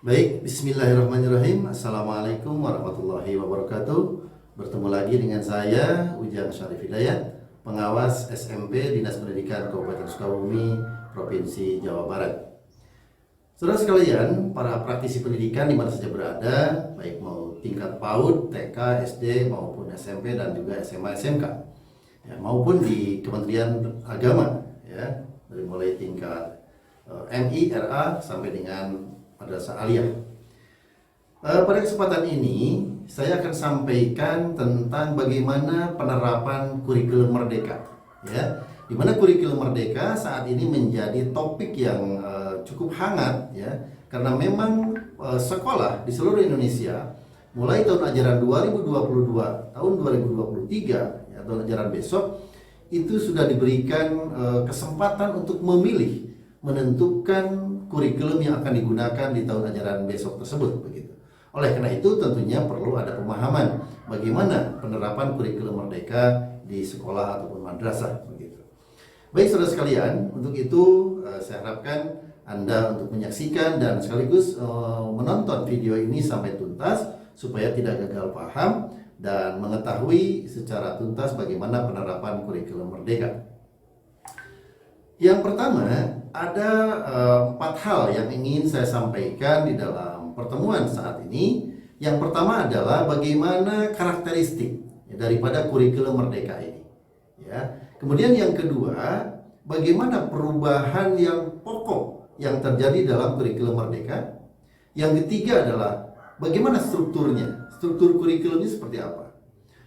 Baik, bismillahirrahmanirrahim. Assalamualaikum warahmatullahi wabarakatuh. Bertemu lagi dengan saya, Ujang Syarif Hidayat, pengawas SMP Dinas Pendidikan Kabupaten Sukabumi, Provinsi Jawa Barat. Saudara sekalian, para praktisi pendidikan di mana saja berada, baik mau tingkat PAUD, TK, SD, maupun SMP dan juga SMA, SMK, ya, maupun di Kementerian Agama, ya, dari mulai tingkat MI, RA sampai dengan Madrasah Aliyah. Pada kesempatan ini saya akan sampaikan tentang bagaimana penerapan kurikulum merdeka, ya, di mana kurikulum merdeka saat ini menjadi topik yang cukup hangat, ya, karena memang sekolah di seluruh Indonesia mulai tahun ajaran 2022 tahun 2023, ya, tahun ajaran besok itu sudah diberikan kesempatan untuk memilih menentukan kurikulum yang akan digunakan di tahun ajaran besok tersebut, begitu. Oleh karena itu tentunya perlu ada pemahaman bagaimana penerapan kurikulum merdeka di sekolah ataupun madrasah, begitu. Baik saudara sekalian, untuk itu saya harapkan Anda untuk menyaksikan dan sekaligus menonton video ini sampai tuntas supaya tidak gagal paham dan mengetahui secara tuntas bagaimana penerapan kurikulum merdeka. Yang pertama, ada 4 hal yang ingin saya sampaikan di dalam pertemuan saat ini. Yang pertama adalah bagaimana karakteristik daripada kurikulum merdeka ini, ya. Kemudian yang kedua, bagaimana perubahan yang pokok yang terjadi dalam kurikulum merdeka. Yang ketiga adalah bagaimana strukturnya, struktur kurikulum ini seperti apa.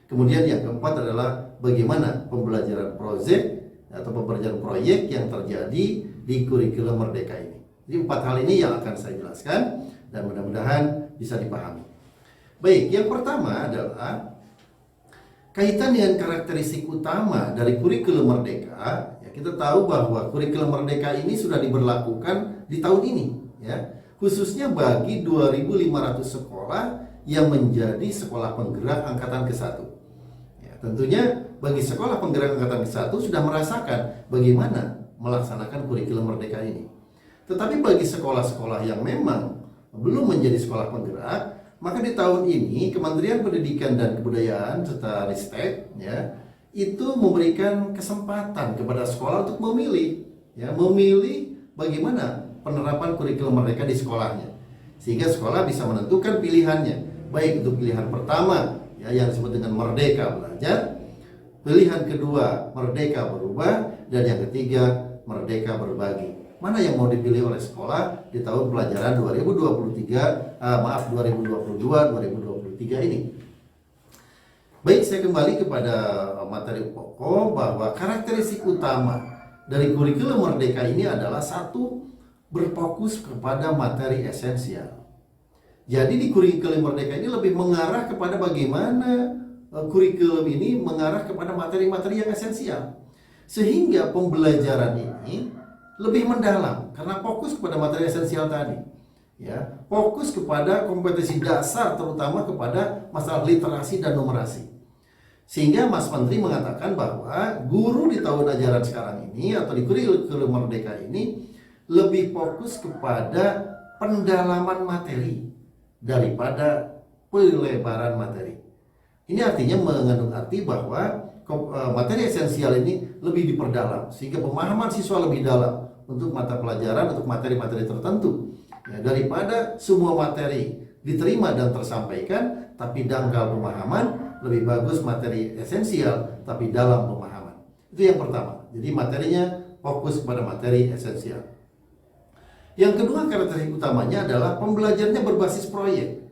Kemudian yang keempat adalah bagaimana pembelajaran proyek atau pembelajaran proyek yang terjadi di kurikulum merdeka ini. Jadi 4 hal ini yang akan saya jelaskan dan mudah-mudahan bisa dipahami. Baik, yang pertama adalah kaitan dengan karakteristik utama dari kurikulum merdeka. Ya, kita tahu bahwa kurikulum merdeka ini sudah diberlakukan di tahun ini, ya, khususnya bagi 2.500 sekolah yang menjadi sekolah penggerak angkatan ke-1. Ya, tentunya bagi sekolah penggerak angkatan ke-1 sudah merasakan bagaimana melaksanakan kurikulum merdeka ini. Tetapi bagi sekolah-sekolah yang memang belum menjadi sekolah penggerak, maka di tahun ini Kementerian Pendidikan dan Kebudayaan serta Ristek, ya, itu memberikan kesempatan kepada sekolah untuk memilih, ya, memilih bagaimana penerapan kurikulum merdeka di sekolahnya, sehingga sekolah bisa menentukan pilihannya, baik untuk pilihan pertama, ya, yang disebut dengan merdeka belajar, pilihan kedua merdeka berubah, dan yang ketiga merdeka berbagi. Mana yang mau dipilih oleh sekolah di tahun pelajaran 2023 ini? Baik, saya kembali kepada materi pokok bahwa karakteristik utama dari kurikulum merdeka ini adalah satu, berfokus kepada materi esensial. Jadi di kurikulum merdeka ini lebih mengarah kepada bagaimana kurikulum ini mengarah kepada materi-materi yang esensial, sehingga pembelajaran ini lebih mendalam karena fokus kepada materi esensial tadi, ya, fokus kepada kompetensi dasar, terutama kepada masalah literasi dan numerasi. Sehingga Mas Menteri mengatakan bahwa guru di tahun ajaran sekarang ini atau di kurikulum merdeka ini lebih fokus kepada pendalaman materi daripada pelebaran materi. Ini artinya mengandung arti bahwa materi esensial ini lebih diperdalam, sehingga pemahaman siswa lebih dalam untuk mata pelajaran, untuk materi-materi tertentu, ya, daripada semua materi diterima dan tersampaikan tapi dangkal pemahaman. Lebih bagus materi esensial tapi dalam pemahaman. Itu yang pertama. Jadi materinya fokus kepada materi esensial. Yang kedua, karakteristik utamanya adalah pembelajarannya berbasis proyek.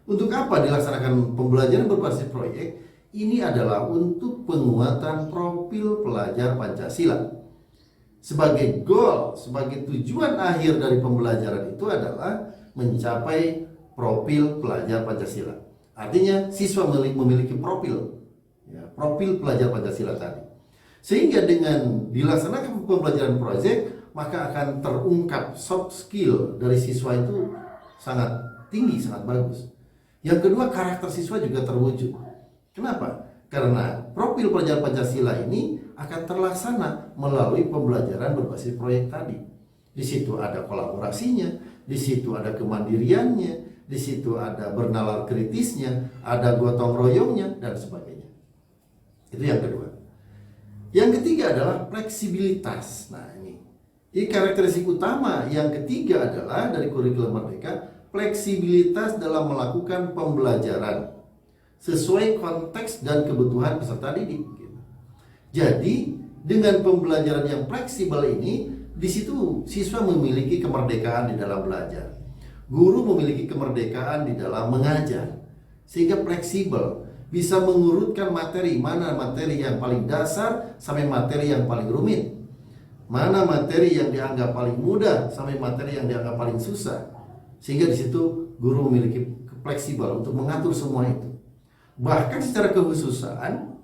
Untuk apa dilaksanakan pembelajaran berbasis proyek? Ini adalah untuk penguatan profil pelajar Pancasila. Sebagai goal, sebagai tujuan akhir dari pembelajaran itu adalah mencapai profil pelajar Pancasila. Artinya siswa memiliki profil, ya, profil pelajar Pancasila tadi. Sehingga dengan dilaksanakan pembelajaran proyek, maka akan terungkap soft skill dari siswa itu sangat tinggi, sangat bagus. Yang kedua, karakter siswa juga terwujud. Kenapa? Karena profil pelajar Pancasila ini akan terlaksana melalui pembelajaran berbasis proyek tadi. Di situ ada kolaborasinya, di situ ada kemandiriannya, di situ ada bernalar kritisnya, ada gotong royongnya, dan sebagainya. Itu yang kedua. Yang ketiga adalah fleksibilitas. Nah ini karakteristik utama yang ketiga adalah dari kurikulum Merdeka, fleksibilitas dalam melakukan pembelajaran sesuai konteks dan kebutuhan peserta didik. Jadi dengan pembelajaran yang fleksibel ini, di situ siswa memiliki kemerdekaan di dalam belajar, guru memiliki kemerdekaan di dalam mengajar, sehingga fleksibel, bisa mengurutkan materi, mana materi yang paling dasar sampai materi yang paling rumit, mana materi yang dianggap paling mudah sampai materi yang dianggap paling susah, sehingga di situ guru memiliki fleksibel untuk mengatur semua itu. Bahkan secara kekhususan,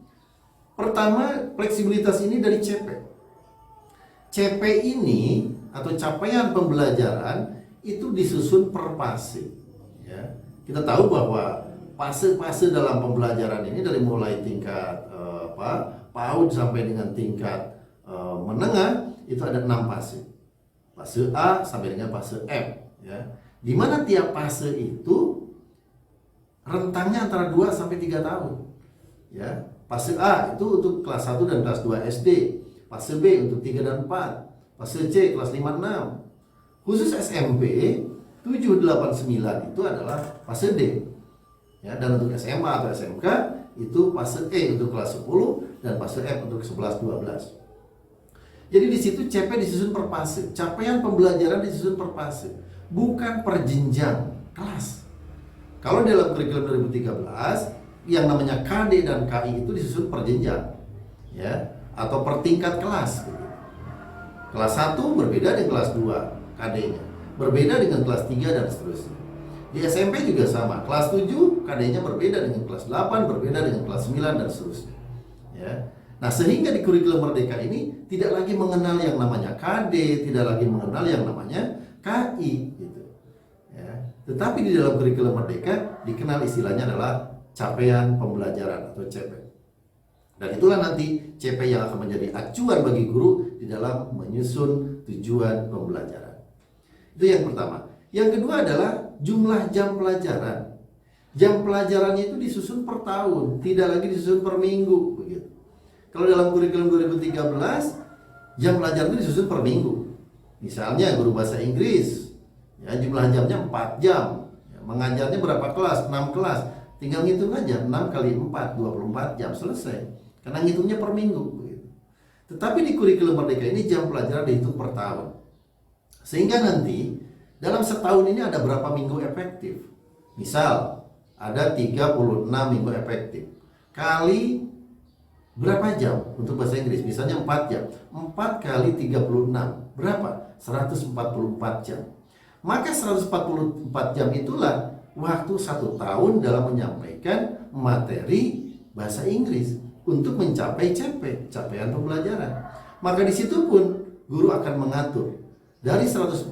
pertama fleksibilitas ini dari CP. CP ini atau capaian pembelajaran itu disusun per fase. Ya. Kita tahu bahwa fase-fase dalam pembelajaran ini dari mulai tingkat PAUD sampai dengan tingkat menengah itu ada 6 fase. Fase A sampai dengan fase F. Ya. Di mana tiap fase itu rentangnya antara 2 sampai 3 tahun. Ya. Fase A itu untuk kelas 1 dan kelas 2 SD. Fase B untuk 3 dan 4. Fase C kelas 5 6. Khusus SMP 7 8 9 itu adalah fase D. Ya, dan untuk SMA atau SMK itu fase E untuk kelas 10 dan fase F untuk 11 12. Jadi di situ CP disusun per fase. Capaian pembelajaran disusun per fase, bukan per jenjang kelas. Kalau dalam kurikulum 2013 yang namanya KD dan KI itu disusun per jenjang, ya, atau per tingkat kelas. Kelas 1 berbeda dengan kelas 2 KD-nya, berbeda dengan kelas 3 dan seterusnya. Di SMP juga sama, kelas 7 KD-nya berbeda dengan kelas 8, berbeda dengan kelas 9 dan seterusnya. Ya. Nah, sehingga di kurikulum Merdeka ini tidak lagi mengenal yang namanya KD, tidak lagi mengenal yang namanya KI gitu. Ya. Tetapi di dalam kurikulum Merdeka dikenal istilahnya adalah capaian pembelajaran atau CP. Dan itulah nanti CP yang akan menjadi acuan bagi guru di dalam menyusun tujuan pembelajaran. Itu yang pertama. Yang kedua adalah jumlah jam pelajaran. Jam pelajarannya itu disusun per tahun, tidak lagi disusun per minggu begitu. Kalau dalam kurikulum 2013, jam pelajaran itu disusun per minggu. Misalnya guru bahasa Inggris, ya, jumlah jamnya 4 jam. Ya, mengajarnya berapa kelas? 6 kelas. Tinggal ngitung aja, 6 kali 4, 24 jam, selesai. Karena ngitungnya per minggu begitu. Tetapi di kurikulum Merdeka ini jam pelajaran dihitung per tahun. Sehingga nanti dalam setahun ini ada berapa minggu efektif. Misal ada 36 minggu efektif kali berapa jam untuk bahasa Inggris, misalnya 4 jam. 4 kali 36 berapa? 144 jam. Maka 144 jam itulah waktu 1 tahun dalam menyampaikan materi bahasa Inggris untuk mencapai CP, capaian pembelajaran. Maka di situ pun guru akan mengatur dari 144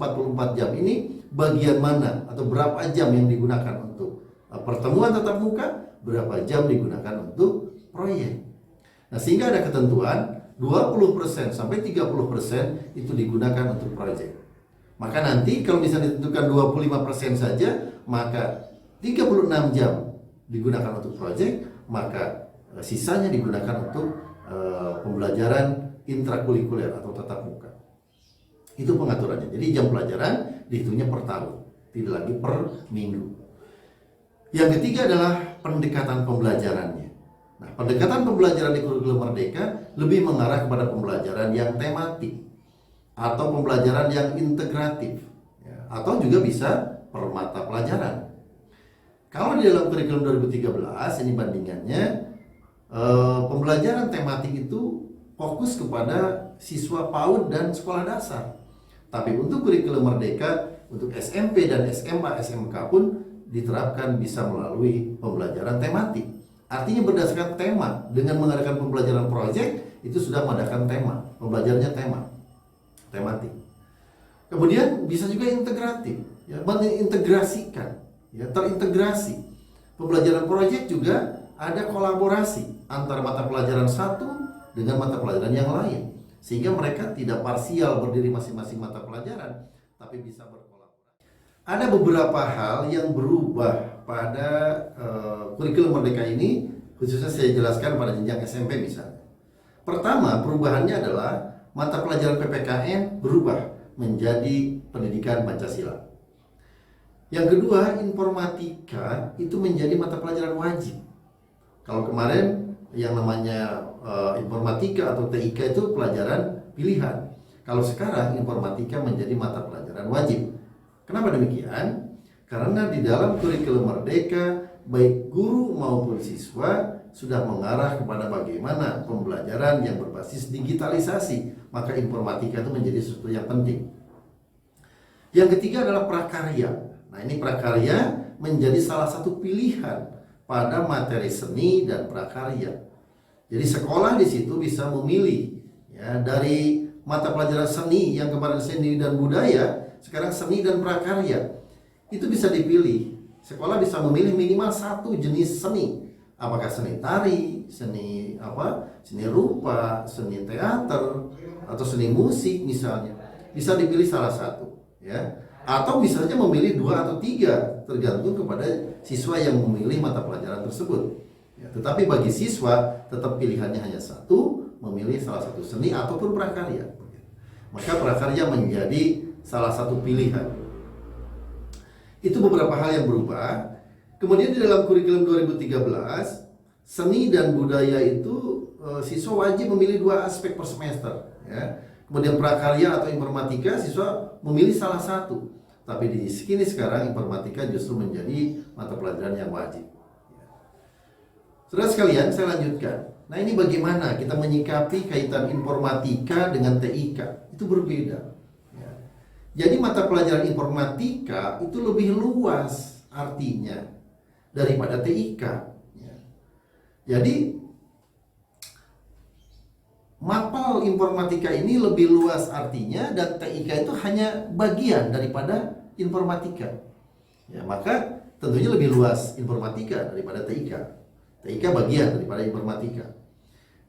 jam ini bagian mana atau berapa jam yang digunakan untuk pertemuan tatap muka, berapa jam digunakan untuk proyek. Nah, sehingga ada ketentuan 20% sampai 30% itu digunakan untuk proyek. Maka nanti kalau misalnya ditentukan 25% saja, maka 36 jam digunakan untuk proyek, maka sisanya digunakan untuk pembelajaran intrakurikuler atau tatap muka. Itu pengaturannya. Jadi jam pelajaran dihitungnya per tahun, tidak lagi per minggu. Yang ketiga adalah pendekatan pembelajarannya. Nah, pendekatan pembelajaran di kurikulum Merdeka lebih mengarah kepada pembelajaran yang tematik atau pembelajaran yang integratif, ya, atau juga bisa per mata pelajaran. Kalau di dalam kurikulum 2013 ini bandingannya, pembelajaran tematik itu fokus kepada siswa PAUD dan sekolah dasar. Tapi untuk kurikulum Merdeka, untuk SMP dan SMA, SMK pun diterapkan bisa melalui pembelajaran tematik. Artinya berdasarkan tema, dengan mengadakan pembelajaran proyek itu sudah mengadakan tema, pembelajarannya tematik. Kemudian bisa juga integratif, ya, mengintegrasikan, ya, terintegrasi. Pembelajaran proyek juga ada kolaborasi antara mata pelajaran satu dengan mata pelajaran yang lain, sehingga mereka tidak parsial berdiri masing-masing mata pelajaran, tapi bisa berkolaborasi. Ada beberapa hal yang berubah pada kurikulum Merdeka ini, khususnya saya jelaskan pada jenjang SMP misalnya. Pertama, perubahannya adalah mata pelajaran PPKN berubah menjadi pendidikan Pancasila. Yang kedua, informatika itu menjadi mata pelajaran wajib. Kalau kemarin yang namanya informatika atau TIK itu pelajaran pilihan. Kalau sekarang informatika menjadi mata pelajaran wajib. Kenapa demikian? Karena di dalam kurikulum Merdeka, baik guru maupun siswa sudah mengarah kepada bagaimana pembelajaran yang berbasis digitalisasi. Maka informatika itu menjadi sesuatu yang penting. Yang ketiga adalah prakarya. Nah, ini prakarya menjadi salah satu pilihan pada materi seni dan prakarya. Jadi sekolah di situ bisa memilih ya, dari mata pelajaran seni yang kemarin seni dan budaya, sekarang seni dan prakarya. Itu bisa dipilih. Sekolah bisa memilih minimal satu jenis seni. Apakah seni tari, seni seni rupa, seni teater, atau seni musik misalnya. Bisa dipilih salah satu, ya. Atau misalnya memilih 2 atau 3, tergantung kepada siswa yang memilih mata pelajaran tersebut ya, tetapi bagi siswa tetap pilihannya hanya satu, memilih salah satu seni ataupun prakarya. Maka prakarya menjadi salah satu pilihan. Itu beberapa hal yang berubah. Kemudian di dalam kurikulum 2013, seni dan budaya itu siswa wajib memilih 2 aspek per semester ya. Kemudian prakarya atau informatika siswa memilih salah satu. Tapi di sini sekarang informatika justru menjadi mata pelajaran yang wajib. Saudara sekalian, saya lanjutkan. Nah, ini bagaimana kita menyikapi kaitan informatika dengan TIK? Itu berbeda. Ya. Jadi mata pelajaran informatika itu lebih luas artinya daripada TIK. Ya. Jadi mapel informatika ini lebih luas artinya dan TIK itu hanya bagian daripada informatika. Ya, maka tentunya lebih luas informatika daripada TIK. TIK bagian daripada informatika.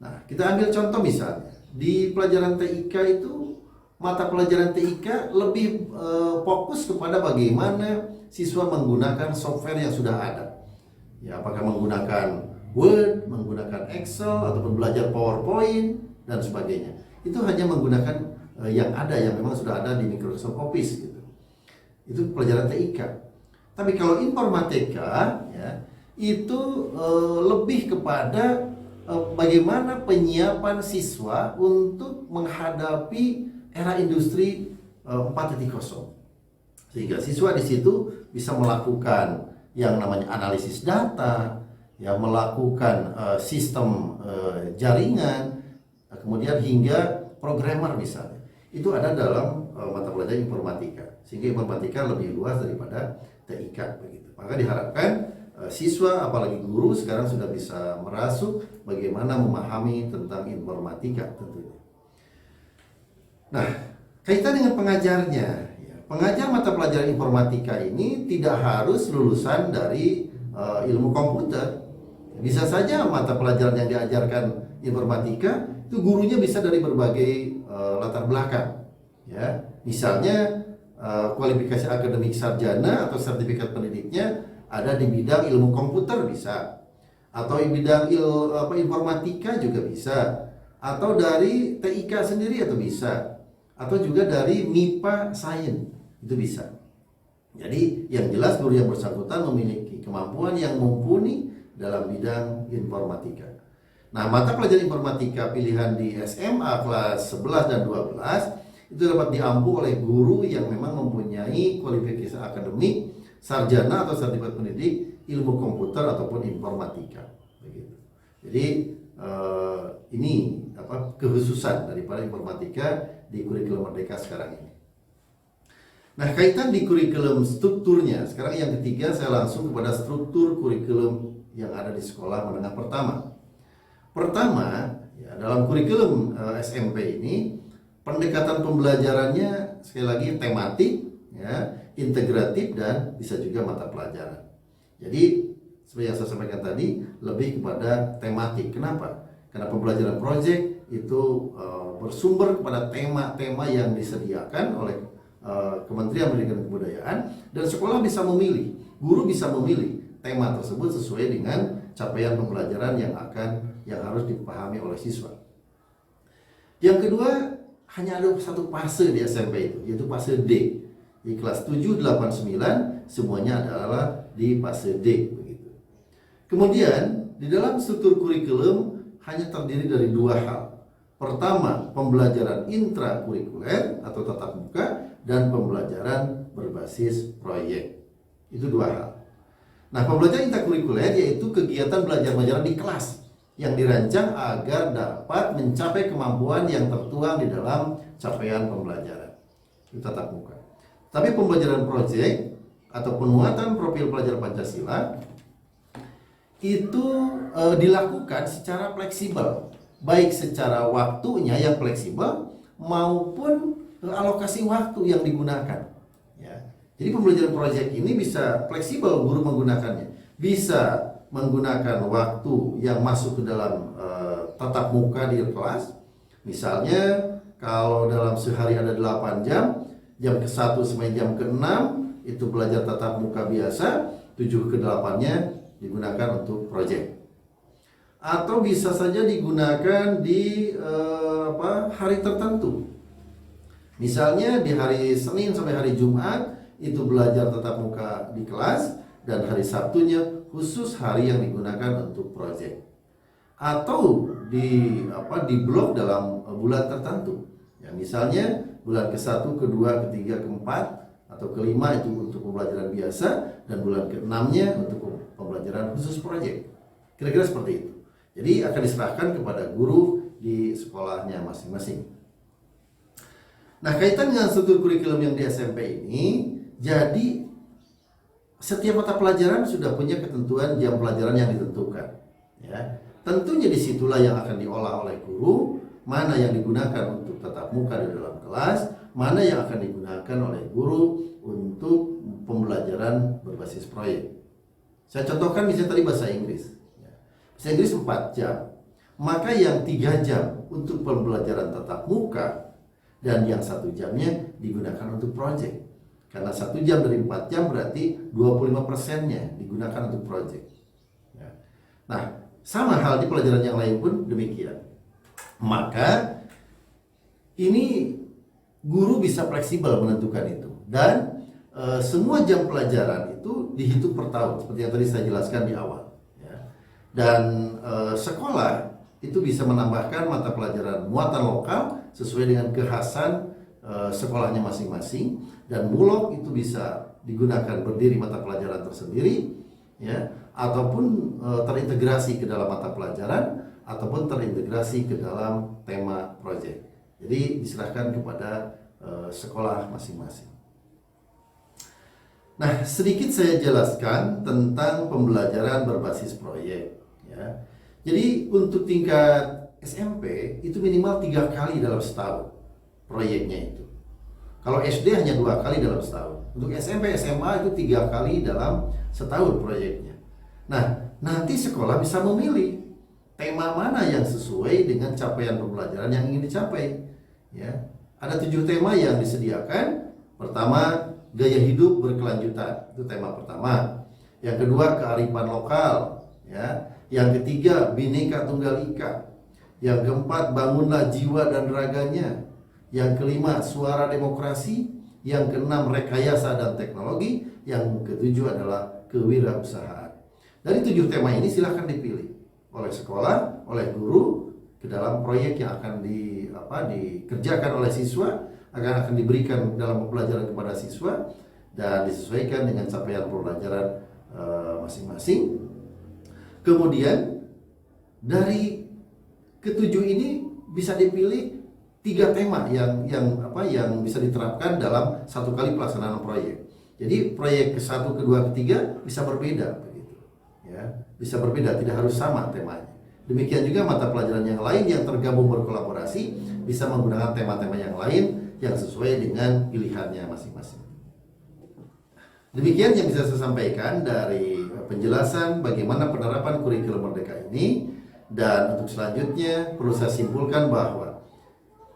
Nah, kita ambil contoh misalnya di pelajaran TIK itu mata pelajaran TIK lebih fokus kepada bagaimana siswa menggunakan software yang sudah ada. Ya, apakah menggunakan Word, menggunakan Excel ataupun belajar PowerPoint dan sebagainya. Itu hanya menggunakan yang ada, yang memang sudah ada di Microsoft Office gitu. Itu pelajaran TIK. Tapi kalau informatika ya, itu lebih kepada bagaimana penyiapan siswa untuk menghadapi era industri 4.0. Sehingga siswa di situ bisa melakukan yang namanya analisis data, ya, melakukan sistem jaringan, kemudian hingga programmer misalnya. Itu ada dalam mata pelajaran informatika. Sehingga informatika lebih luas daripada TIK begitu. Maka diharapkan siswa apalagi guru sekarang sudah bisa merasuk bagaimana memahami tentang informatika tentunya. Nah, kaitan dengan pengajarnya, ya, pengajar mata pelajaran informatika ini tidak harus lulusan dari ilmu komputer. Bisa saja mata pelajaran yang diajarkan informatika itu gurunya bisa dari berbagai latar belakang. Ya, misalnya kualifikasi akademik sarjana atau sertifikat pendidiknya ada di bidang ilmu komputer bisa, atau di bidang informatika juga bisa, atau dari TIK sendiri atau bisa, atau juga dari MIPA Sains itu bisa. Jadi yang jelas guru yang bersangkutan memiliki kemampuan yang mumpuni dalam bidang informatika. Nah, mata pelajaran informatika pilihan di SMA kelas 11 dan 12 itu dapat diampu oleh guru yang memang mempunyai kualifikasi akademik sarjana atau sertifikat pendidik ilmu komputer ataupun informatika begitu. Jadi ini kekhususan daripada informatika di kurikulum Merdeka sekarang ini. Nah, kaitan di kurikulum strukturnya, sekarang yang ketiga saya langsung kepada struktur kurikulum yang ada di sekolah menengah pertama. Pertama, ya, dalam kurikulum SMP ini pendekatan pembelajarannya sekali lagi tematik, ya, integratif dan bisa juga mata pelajaran. Jadi seperti yang saya sampaikan tadi lebih kepada tematik. Kenapa? Karena pembelajaran proyek itu bersumber kepada tema-tema yang disediakan oleh Kementerian Pendidikan dan Kebudayaan, dan sekolah bisa memilih, guru bisa memilih tema tersebut sesuai dengan capaian pembelajaran yang harus dipahami oleh siswa. Yang kedua, hanya ada satu fase di SMP itu, yaitu fase D. Di kelas 7, 8, 9 semuanya adalah di fase D begitu. Kemudian di dalam struktur kurikulum hanya terdiri dari dua hal. Pertama, pembelajaran intrakurikuler atau tatap muka, dan pembelajaran berbasis proyek. Itu dua hal. Nah, pembelajaran intrakurikuler yaitu kegiatan belajar mengajar di kelas yang dirancang agar dapat mencapai kemampuan yang tertuang di dalam capaian pembelajaran. Itu tatap muka. Tapi pembelajaran proyek atau penguatan profil pelajar Pancasila itu dilakukan secara fleksibel, baik secara waktunya yang fleksibel maupun alokasi waktu yang digunakan. Ya. Jadi pembelajaran proyek ini bisa fleksibel guru menggunakannya, bisa menggunakan waktu yang masuk ke dalam tatap muka di kelas. Misalnya kalau dalam sehari ada 8 jam, jam ke-1 sampai jam ke-6 itu belajar tatap muka biasa, 7 ke 8-nya digunakan untuk proyek. Atau bisa saja digunakan di hari tertentu. Misalnya di hari Senin sampai hari Jumat itu belajar tatap muka di kelas, dan hari Sabtunya khusus hari yang digunakan untuk proyek. Atau di blok dalam bulan tertentu. Ya, misalnya bulan ke-1, ke-2, ke-3, ke-4 atau ke-5 itu untuk pembelajaran biasa, dan bulan ke-6-nya untuk pembelajaran khusus proyek. Kira-kira seperti itu. Jadi akan diserahkan kepada guru di sekolahnya masing-masing. Nah, kaitan dengan struktur kurikulum yang di SMP ini, jadi setiap mata pelajaran sudah punya ketentuan jam pelajaran yang ditentukan. Ya, tentunya disitulah yang akan diolah oleh guru, mana yang digunakan untuk tatap muka di dalam kelas, mana yang akan digunakan oleh guru untuk pembelajaran berbasis proyek. Saya contohkan misalnya tadi bahasa Inggris. Bahasa Inggris 4 jam. Maka yang 3 jam untuk pembelajaran tatap muka, dan yang 1 jamnya digunakan untuk proyek. Karena 1 jam dari 4 jam berarti 25%-nya digunakan untuk proyek. Ya. Nah, sama hal di pelajaran yang lain pun demikian. Maka ini guru bisa fleksibel menentukan itu, dan semua jam pelajaran itu dihitung per tahun seperti yang tadi saya jelaskan di awal. Ya. Dan sekolah itu bisa menambahkan mata pelajaran muatan lokal sesuai dengan kekhasan sekolahnya masing-masing, dan bulog itu bisa digunakan berdiri mata pelajaran tersendiri, ya, ataupun terintegrasi ke dalam mata pelajaran, ataupun terintegrasi ke dalam tema proyek. Jadi diserahkan kepada sekolah masing-masing. Nah, sedikit saya jelaskan tentang pembelajaran berbasis proyek. Ya. Jadi untuk tingkat SMP itu minimal 3 kali dalam setahun proyeknya itu. Kalau SD hanya 2 kali dalam setahun. Untuk SMP, SMA itu 3 kali dalam setahun proyeknya. Nah, nanti sekolah bisa memilih tema mana yang sesuai dengan capaian pembelajaran yang ingin dicapai. Ya, ada 7 tema yang disediakan. Pertama, gaya hidup berkelanjutan, itu tema pertama. Yang kedua, kearifan lokal. Ya. Yang ketiga, Bhinneka Tunggal Ika. Yang keempat, bangunlah jiwa dan raganya. Yang kelima, suara demokrasi. Yang keenam, rekayasa dan teknologi. Yang ketujuh adalah kewirausahaan. Dari 7 tema ini silahkan dipilih oleh sekolah, oleh guru ke dalam proyek yang akan dikerjakan oleh siswa, akan diberikan dalam pembelajaran kepada siswa, dan disesuaikan dengan capaian pembelajaran masing-masing. Kemudian dari ketujuh ini bisa dipilih 3 tema yang bisa diterapkan dalam 1 kali pelaksanaan proyek. Jadi proyek ke-1, ke-2, ke-3 bisa berbeda begitu. Ya, bisa berbeda, tidak harus sama temanya. Demikian juga mata pelajaran yang lain yang tergabung berkolaborasi bisa menggunakan tema-tema yang lain yang sesuai dengan pilihannya masing-masing. Demikian yang bisa saya sampaikan dari penjelasan bagaimana penerapan kurikulum Merdeka ini, dan untuk selanjutnya perlu saya simpulkan bahwa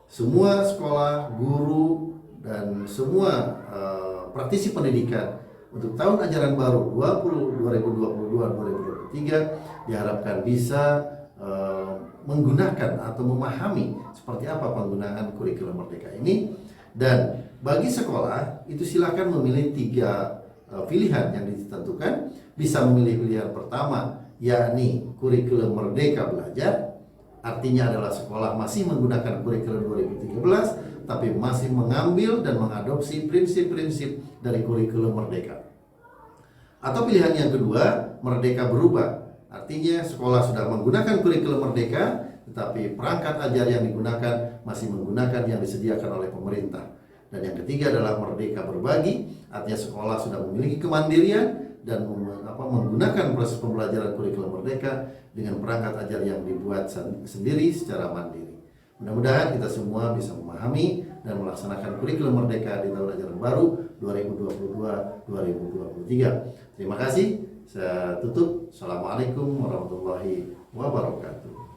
semua sekolah, guru, dan semua praktisi pendidikan untuk tahun ajaran baru 2022-2023 diharapkan bisa menggunakan atau memahami seperti apa penggunaan kurikulum Merdeka ini. Dan bagi sekolah itu silakan memilih 3 pilihan yang ditentukan. Bisa memilih pilihan pertama, yakni kurikulum Merdeka Belajar, artinya adalah sekolah masih menggunakan kurikulum 2013 tapi masih mengambil dan mengadopsi prinsip-prinsip dari kurikulum Merdeka. Atau pilihan yang kedua, Merdeka Berubah, artinya sekolah sudah menggunakan kurikulum Merdeka tetapi perangkat ajar yang digunakan masih menggunakan yang disediakan oleh pemerintah. Dan yang ketiga adalah Merdeka Berbagi, artinya sekolah sudah memiliki kemandirian dan menggunakan proses pembelajaran kurikulum Merdeka dengan perangkat ajar yang dibuat sendiri secara mandiri. Mudah-mudahan kita semua bisa memahami dan melaksanakan kurikulum Merdeka di tahun ajaran baru 2022-2023. Terima kasih. Saya tutup. Assalamualaikum warahmatullahi wabarakatuh.